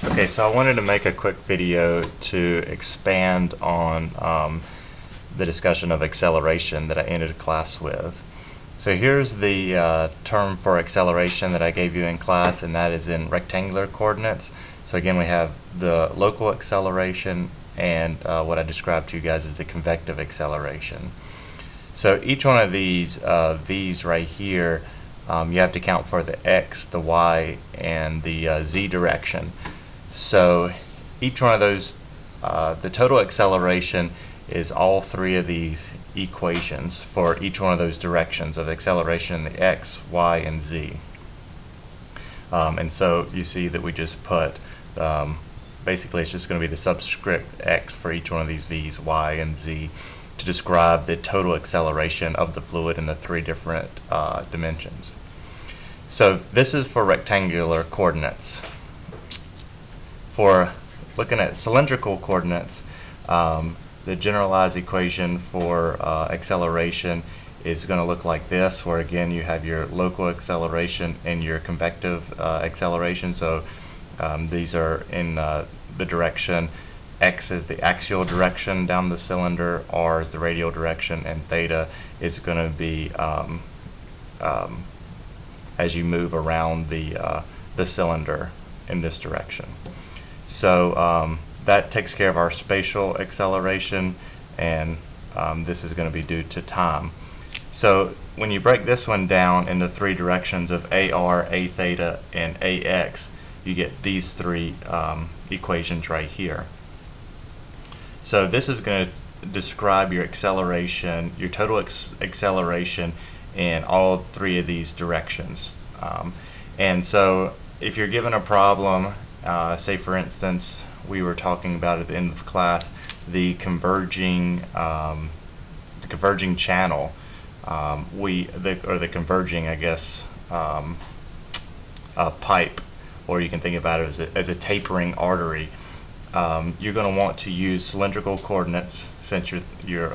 Okay, so I wanted to make a quick video to expand on the discussion of acceleration that I ended class with. So here's the term for acceleration that I gave you in class, and that is in rectangular coordinates. So again, we have the local acceleration and what I described to you guys as the convective acceleration. So each one of these v's right here, you have to count for the x, the y, and the z direction. So each one of those, the total acceleration is all three of these equations for each one of those directions of acceleration, the x, y, and z. And so you see that we just put, basically it's just going to be the subscript x for each one of these v's, y, and z to describe the total acceleration of the fluid in the three different dimensions. So this is for rectangular coordinates. For looking at cylindrical coordinates, the generalized equation for acceleration is going to look like this, where again you have your local acceleration and your convective acceleration. So these are in the direction, x is the axial direction down the cylinder, r is the radial direction, and theta is going to be as you move around the cylinder in this direction. So that takes care of our spatial acceleration, and this is going to be due to time. So when you break this one down into three directions of AR, A theta, and AX, you get these three equations right here. So this is going to describe your acceleration, your total acceleration in all three of these directions. And so if you're given a problem, say for instance we were talking about at the end of class the converging channel, or the converging, I guess, pipe, or you can think about it as a tapering artery. You're going to want to use cylindrical coordinates since you're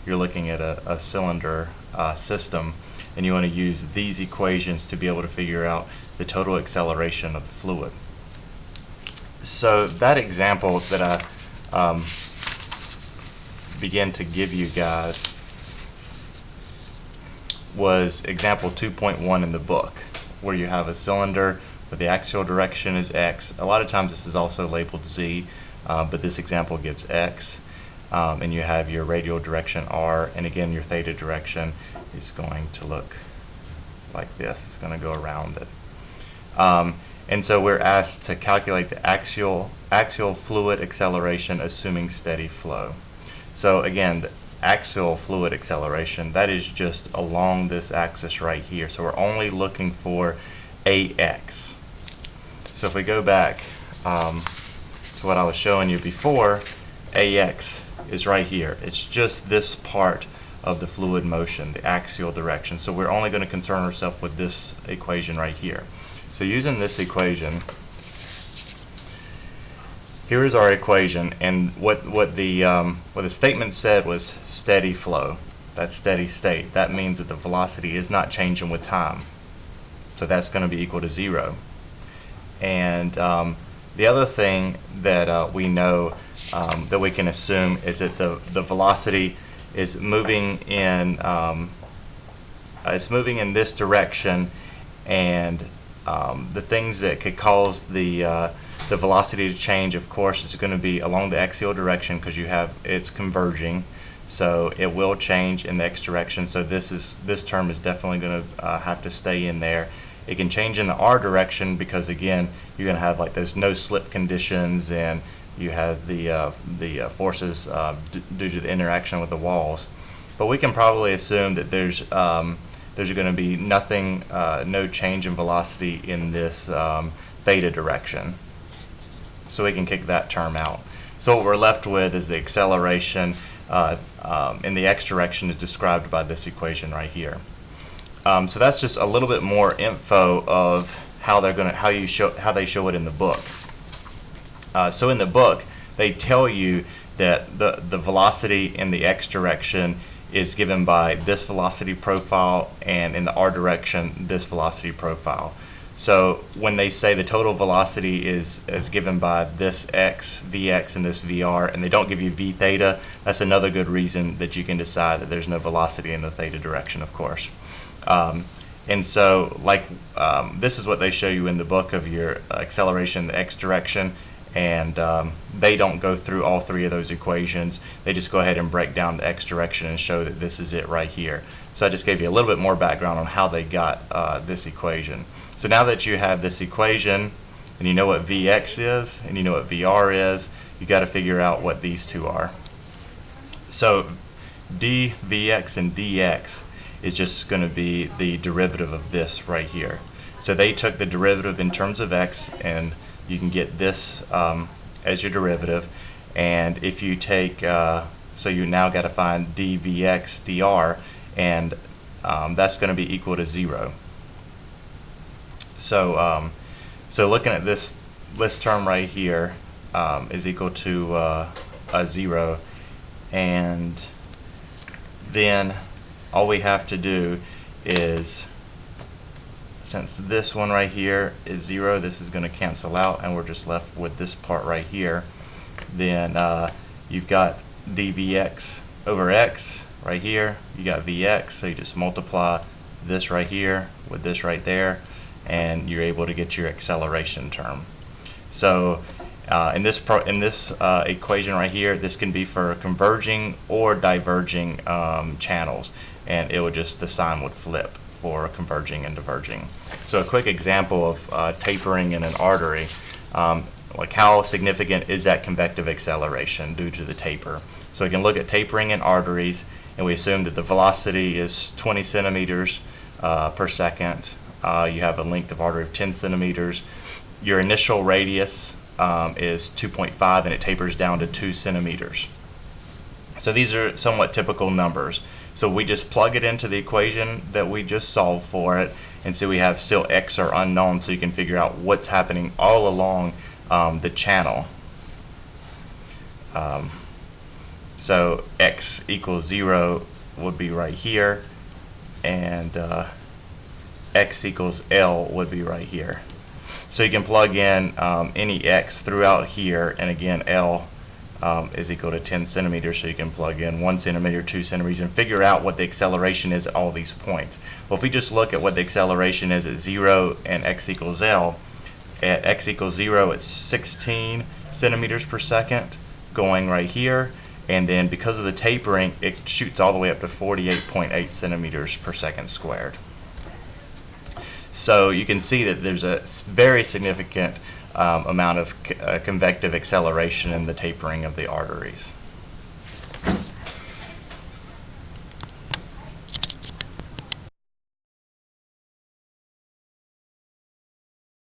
looking at a cylinder system, and you want to use these equations to be able to figure out the total acceleration of the fluid. So that example that I began to give you guys was example 2.1 in the book, where you have a cylinder where the axial direction is x. A lot of times this is also labeled z, but this example gives x, and you have your radial direction r, and again your theta direction is going to look like this. It's going to go around it. And so we're asked to calculate the axial fluid acceleration assuming steady flow. So again, the axial fluid acceleration, that is just along this axis right here. So we're only looking for AX. So if we go back to what I was showing you before, AX is right here. It's just this part of the fluid motion, the axial direction. So we're only going to concern ourselves with this equation right here. So using this equation, here is our equation, and what the statement said was steady flow. That's steady state. That means that the velocity is not changing with time. So that's going to be equal to 0. And the other thing that we know that we can assume is that the velocity is moving in this direction, and the things that could cause the velocity to change, of course, is going to be along the axial direction, because it's converging, so it will change in the x direction. So this term is definitely going to have to stay in there. It can change in the r direction because again you're going to have like those no slip conditions, and you have the forces due to the interaction with the walls. But we can probably assume that there's going to be nothing, no change in velocity in this theta direction. So we can kick that term out. So what we're left with is the acceleration in the x direction is described by this equation right here. So that's just a little bit more info of how they show it in the book. So in the book they tell you that the velocity in the x direction is given by this velocity profile, and in the r direction this velocity profile. So when they say the total velocity is given by this x, vx, and this vr, and they don't give you v theta, that's another good reason that you can decide that there's no velocity in the theta direction, of course. And so, this is what they show you in the book of your acceleration in the x direction, and they don't go through all three of those equations. They just go ahead and break down the x direction and show that this is it right here. So I just gave you a little bit more background on how they got this equation. So now that you have this equation, and you know what Vx is, and you know what Vr is, you got to figure out what these two are. So dVx and dx is just going to be the derivative of this right here. So they took the derivative in terms of x, and you can get this as your derivative. And if you take, so you now got to find dVx dr, and that's going to be equal to 0. So so looking at this term right here is equal to a 0, and then all we have to do is, since this one right here is 0, this is going to cancel out, and we're just left with this part right here. Then you've got dVx over x right here. You got Vx, so you just multiply this right here with this right there, and you're able to get your acceleration term. So in this equation right here, this can be for converging or diverging channels, and it would just, the sign would flip for converging and diverging. So a quick example of tapering in an artery, like how significant is that convective acceleration due to the taper. So we can look at tapering in arteries, and we assume that the velocity is 20 centimeters per second. You have a length of artery of 10 centimeters. Your initial radius is 2.5, and it tapers down to 2 centimeters. So these are somewhat typical numbers. So we just plug it into the equation that we just solved for it, and so we have still x are unknown, so you can figure out what's happening all along the channel. So x equals 0 would be right here, and x equals L would be right here. So you can plug in any x throughout here, and again L is equal to 10 centimeters, so you can plug in 1 centimeter, 2 centimeters, and figure out what the acceleration is at all these points. Well, if we just look at what the acceleration is at 0 and x equals L, at x equals 0 it's 16 centimeters per second going right here, and then because of the tapering it shoots all the way up to 48.8 centimeters per second squared. So you can see that there's a very significant amount of convective acceleration in the tapering of the arteries.